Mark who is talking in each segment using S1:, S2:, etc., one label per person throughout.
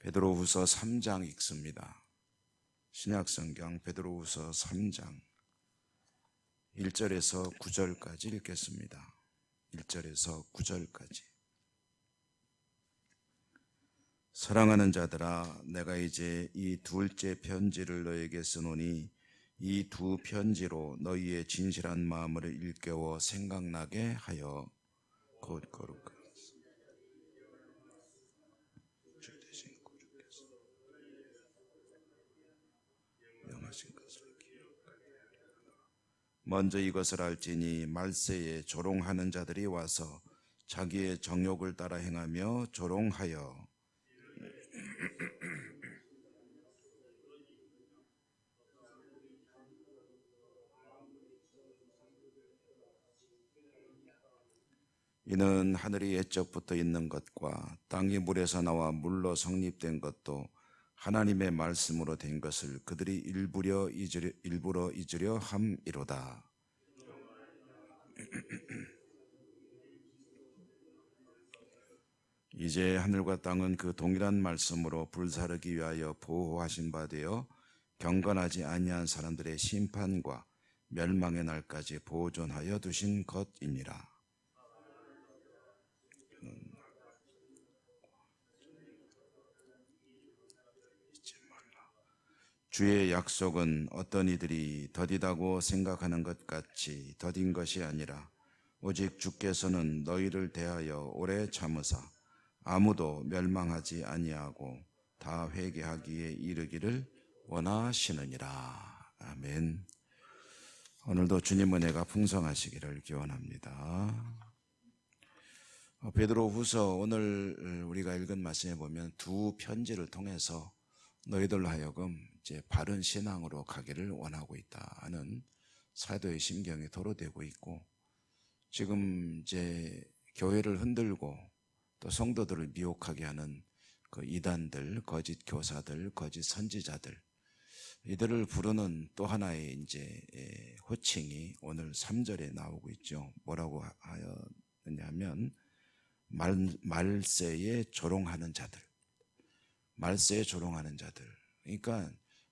S1: 베드로후서 3장 읽습니다. 신약성경 베드로후서 3장 1절에서 9절까지 읽겠습니다. 1절에서 9절까지. 사랑하는 자들아, 내가 이제 이 둘째 편지를 너에게 쓰노니 이 두 편지로 너희의 진실한 마음을 일깨워 생각나게 하여 곧 거룩한 명하신 것을 기억하게. 먼저 이것을 알지니 말세에 조롱하는 자들이 와서 자기의 정욕을 따라 행하며 조롱하여 이는 하늘이 옛적부터 있는 것과 땅이 물에서 나와 물로 성립된 것도 하나님의 말씀으로 된 것을 그들이 일부러 잊으려 함이로다. 이제 하늘과 땅은 그 동일한 말씀으로 불사르기 위하여 보호하신 바 되어 경건하지 아니한 사람들의 심판과 멸망의 날까지 보존하여 두신 것이니라. 주의 약속은 어떤 이들이 더디다고 생각하는 것 같이 더딘 것이 아니라 오직 주께서는 너희를 대하여 오래 참으사 아무도 멸망하지 아니하고 다 회개하기에 이르기를 원하시느니라. 아멘. 오늘도 주님 은혜가 풍성하시기를 기원합니다. 베드로후서 오늘 우리가 읽은 말씀에 보면 두 편지를 통해서 너희들로 하여금 이제 바른 신앙으로 가기를 원하고 있다 하는 사도의 심경이 도로되고 있고, 지금 이제 교회를 흔들고 또 성도들을 미혹하게 하는 그 이단들, 거짓 교사들, 거짓 선지자들, 이들을 부르는 또 하나의 이제 호칭이 오늘 3절에 나오고 있죠. 뭐라고 하였느냐면 말세에 조롱하는 자들, 말세에 조롱하는 자들. 그러니까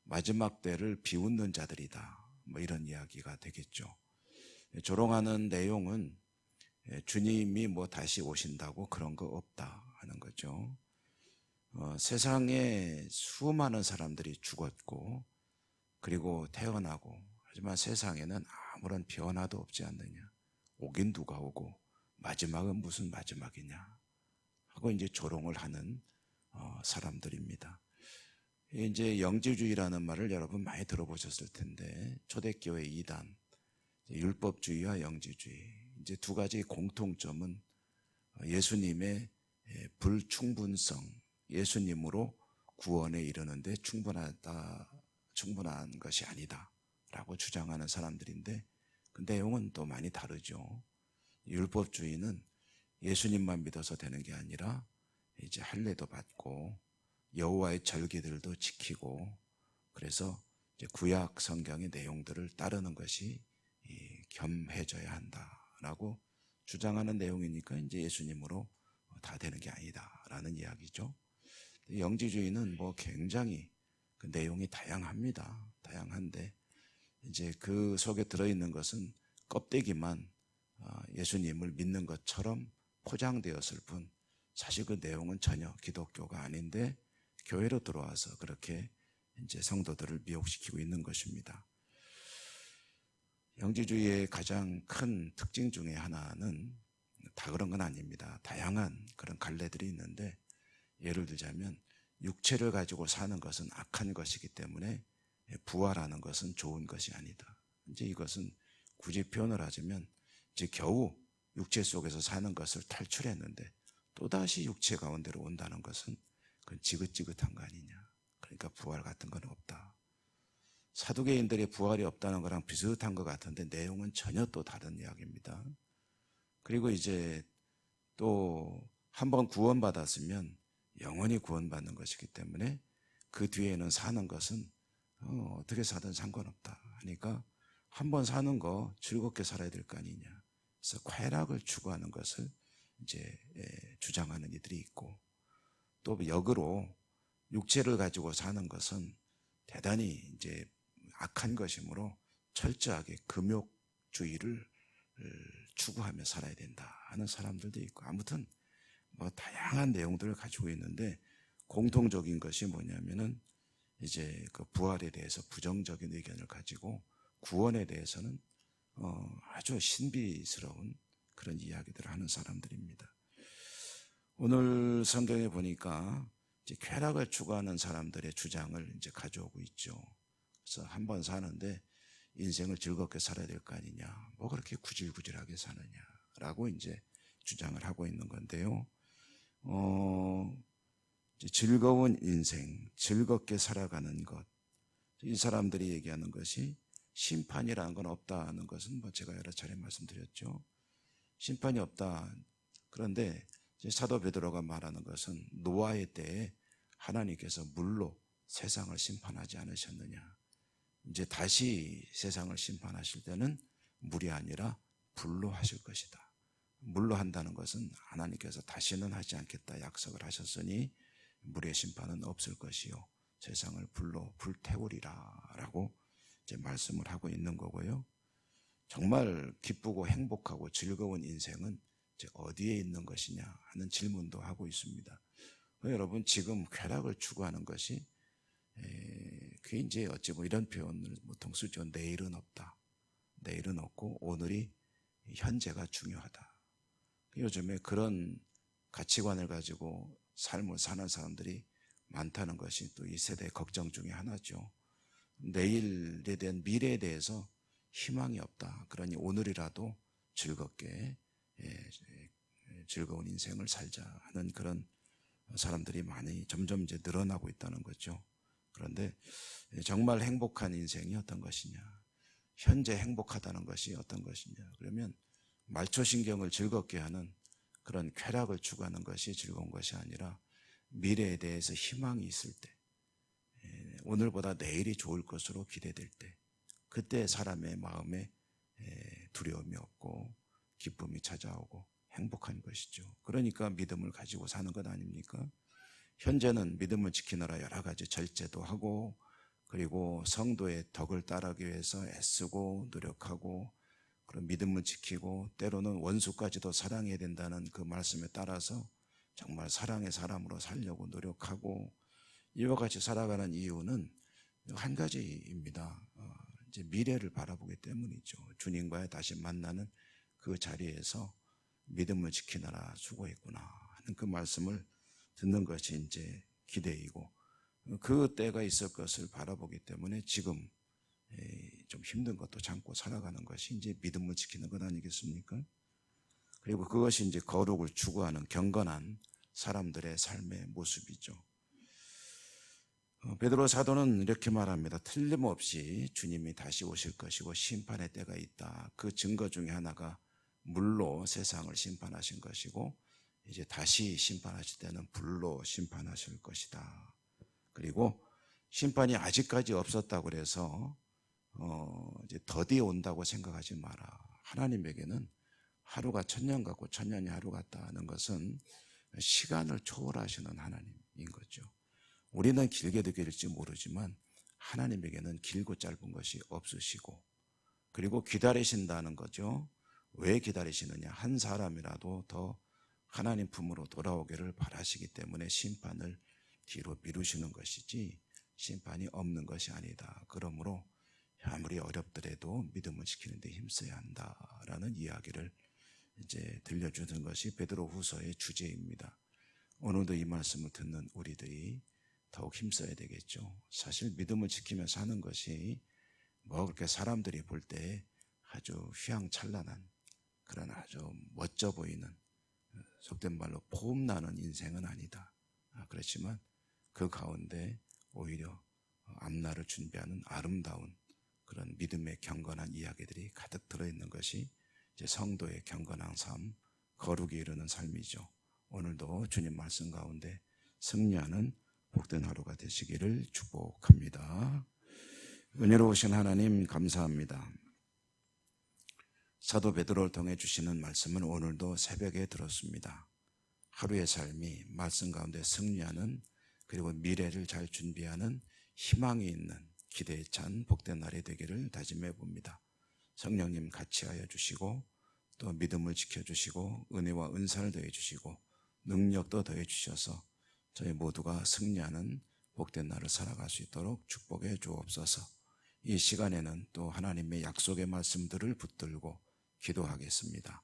S1: 마지막 때를 비웃는 자들이다, 뭐 이런 이야기가 되겠죠. 조롱하는 내용은 주님이 뭐 다시 오신다고 그런 거 없다 하는 거죠. 세상에 수많은 사람들이 죽었고 그리고 태어나고, 하지만 세상에는 아무런 변화도 없지 않느냐, 오긴 누가 오고 마지막은 무슨 마지막이냐 하고 이제 조롱을 하는 사람들입니다. 이제 영지주의라는 말을 여러분 많이 들어보셨을 텐데, 초대교회 이단, 율법주의와 영지주의, 이제 두 가지 공통점은 예수님의 불충분성, 예수님으로 구원에 이르는데 충분한 것이 아니다 라고 주장하는 사람들인데, 그 내용은 또 많이 다르죠. 율법주의는 예수님만 믿어서 되는 게 아니라 이제 할례도 받고 여호와의 절기들도 지키고, 그래서 이제 구약 성경의 내용들을 따르는 것이 겸해져야 한다라고 주장하는 내용이니까 이제 예수님으로 다 되는 게 아니다라는 이야기죠. 영지주의는 뭐 굉장히 그 내용이 다양합니다. 다양한데 이제 그 속에 들어있는 것은 껍데기만 예수님을 믿는 것처럼 포장되었을 뿐, 사실 그 내용은 전혀 기독교가 아닌데 교회로 들어와서 그렇게 이제 성도들을 미혹시키고 있는 것입니다. 영지주의의 가장 큰 특징 중에 하나는, 다 그런 건 아닙니다. 다양한 그런 갈래들이 있는데, 예를 들자면 육체를 가지고 사는 것은 악한 것이기 때문에 부활하는 것은 좋은 것이 아니다. 이제 이것은 굳이 표현을 하자면 이제 겨우 육체 속에서 사는 것을 탈출했는데 또다시 육체 가운데로 온다는 것은 그건 지긋지긋한 거 아니냐. 그러니까 부활 같은 건 없다. 사두개인들의 부활이 없다는 거랑 비슷한 것 같은데 내용은 전혀 또 다른 이야기입니다. 그리고 이제 또 한번 구원받았으면 영원히 구원받는 것이기 때문에 그 뒤에는 사는 것은 어떻게 사든 상관없다 하니까 한번 사는 거 즐겁게 살아야 될 거 아니냐. 그래서 쾌락을 추구하는 것을 이제 주장하는 이들이 있고, 또 역으로 육체를 가지고 사는 것은 대단히 이제 악한 것이므로 철저하게 금욕주의를 추구하며 살아야 된다 하는 사람들도 있고, 아무튼 뭐 다양한 내용들을 가지고 있는데 공통적인 것이 뭐냐면은 이제 그 부활에 대해서 부정적인 의견을 가지고 구원에 대해서는 아주 신비스러운 그런 이야기들을 하는 사람들입니다. 오늘 성경에 보니까 이제 쾌락을 추구하는 사람들의 주장을 이제 가져오고 있죠. 그래서 한 번 사는데 인생을 즐겁게 살아야 될 거 아니냐, 뭐 그렇게 구질구질하게 사느냐라고 이제 주장을 하고 있는 건데요. 이제 즐거운 인생, 즐겁게 살아가는 것, 이 사람들이 얘기하는 것이 심판이라는 건 없다는 것은 뭐 제가 여러 차례 말씀드렸죠. 심판이 없다. 그런데 사도 베드로가 말하는 것은 노아의 때에 하나님께서 물로 세상을 심판하지 않으셨느냐. 이제 다시 세상을 심판하실 때는 물이 아니라 불로 하실 것이다. 물로 한다는 것은 하나님께서 다시는 하지 않겠다 약속을 하셨으니 물의 심판은 없을 것이요 세상을 불로 불태우리라 라고 이제 말씀을 하고 있는 거고요. 정말 기쁘고 행복하고 즐거운 인생은 이제 어디에 있는 것이냐 하는 질문도 하고 있습니다. 여러분, 지금 쾌락을 추구하는 것이 그게 이제 어찌 뭐 이런 표현을 보통 쓰죠. 내일은 없다. 내일은 없고 오늘이 현재가 중요하다. 요즘에 그런 가치관을 가지고 삶을 사는 사람들이 많다는 것이 또 이 세대의 걱정 중에 하나죠. 내일에 대한 미래에 대해서 희망이 없다. 그러니 오늘이라도 즐겁게 즐거운 인생을 살자 하는 그런 사람들이 많이 점점 이제 늘어나고 있다는 거죠. 그런데 정말 행복한 인생이 어떤 것이냐, 현재 행복하다는 것이 어떤 것이냐, 그러면 말초신경을 즐겁게 하는 그런 쾌락을 추구하는 것이 즐거운 것이 아니라 미래에 대해서 희망이 있을 때, 오늘보다 내일이 좋을 것으로 기대될 때, 그때 사람의 마음에 두려움이 없고 기쁨이 찾아오고 행복한 것이죠. 그러니까 믿음을 가지고 사는 것 아닙니까? 현재는 믿음을 지키느라 여러 가지 절제도 하고, 그리고 성도의 덕을 따르기 위해서 애쓰고 노력하고, 그런 믿음을 지키고 때로는 원수까지도 사랑해야 된다는 그 말씀에 따라서 정말 사랑의 사람으로 살려고 노력하고, 이와 같이 살아가는 이유는 한 가지입니다. 이제 미래를 바라보기 때문이죠. 주님과의 다시 만나는 그 자리에서 믿음을 지키느라 수고했구나 하는 그 말씀을 듣는 것이 이제 기대이고, 그 때가 있을 것을 바라보기 때문에 지금 좀 힘든 것도 참고 살아가는 것이 이제 믿음을 지키는 것 아니겠습니까? 그리고 그것이 이제 거룩을 추구하는 경건한 사람들의 삶의 모습이죠. 베드로 사도는 이렇게 말합니다. 틀림없이 주님이 다시 오실 것이고 심판의 때가 있다. 그 증거 중에 하나가 물로 세상을 심판하신 것이고, 이제 다시 심판하실 때는 불로 심판하실 것이다. 그리고 심판이 아직까지 없었다고 그래서 이제 더디 온다고 생각하지 마라. 하나님에게는 하루가 천년 같고 천년이 하루 같다는 것은 시간을 초월하시는 하나님인 거죠. 우리는 길게 느낄지 모르지만 하나님에게는 길고 짧은 것이 없으시고, 그리고 기다리신다는 거죠. 왜 기다리시느냐? 한 사람이라도 더 하나님 품으로 돌아오기를 바라시기 때문에 심판을 뒤로 미루시는 것이지 심판이 없는 것이 아니다. 그러므로 아무리 어렵더라도 믿음을 지키는 데 힘써야 한다라는 이야기를 이제 들려주는 것이 베드로후서의 주제입니다. 오늘도 이 말씀을 듣는 우리들이 더욱 힘써야 되겠죠. 사실 믿음을 지키며 사는 것이 뭐 그렇게 사람들이 볼 때 아주 휘황찬란한 그런 아주 멋져 보이는, 속된 말로 폼나는 인생은 아니다. 그렇지만 그 가운데 오히려 앞날을 준비하는 아름다운 그런 믿음의 경건한 이야기들이 가득 들어있는 것이 이제 성도의 경건한 삶, 거룩에 이르는 삶이죠. 오늘도 주님 말씀 가운데 승리하는 복된 하루가 되시기를 축복합니다. 은혜로우신 하나님 감사합니다. 사도 베드로를 통해 주시는 말씀은 오늘도 새벽에 들었습니다. 하루의 삶이 말씀 가운데 승리하는 그리고 미래를 잘 준비하는 희망이 있는 기대에 찬 복된 날이 되기를 다짐해 봅니다. 성령님 같이 하여 주시고 또 믿음을 지켜주시고 은혜와 은사를 더해 주시고 능력도 더해 주셔서 저희 모두가 승리하는 복된 날을 살아갈 수 있도록 축복해 주옵소서. 이 시간에는 또 하나님의 약속의 말씀들을 붙들고 기도하겠습니다.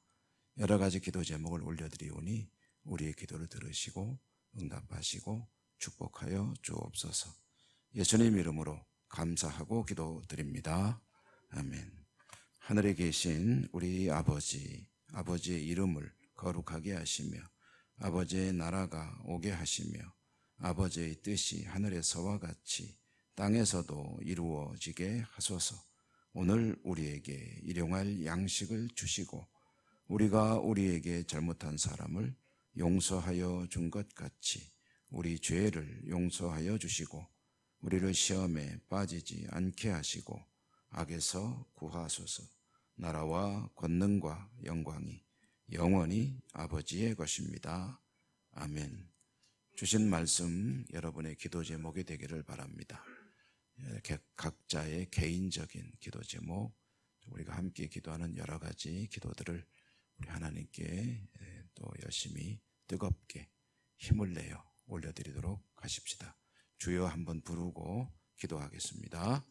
S1: 여러 가지 기도 제목을 올려드리오니 우리의 기도를 들으시고 응답하시고 축복하여 주옵소서. 예수님 이름으로 감사하고 기도드립니다. 아멘. 하늘에 계신 우리 아버지, 아버지의 이름을 거룩하게 하시며 아버지의 나라가 오게 하시며 아버지의 뜻이 하늘에서와 같이 땅에서도 이루어지게 하소서. 오늘 우리에게 일용할 양식을 주시고 우리가 우리에게 잘못한 사람을 용서하여 준 것 같이 우리 죄를 용서하여 주시고 우리를 시험에 빠지지 않게 하시고 악에서 구하소서. 나라와 권능과 영광이 영원히 아버지의 것입니다. 아멘. 주신 말씀 여러분의 기도 제목이 되기를 바랍니다. 이렇게 각자의 개인적인 기도 제목, 우리가 함께 기도하는 여러 가지 기도들을 우리 하나님께 또 열심히 뜨겁게 힘을 내어 올려드리도록 하십시다. 주여 한번 부르고 기도하겠습니다.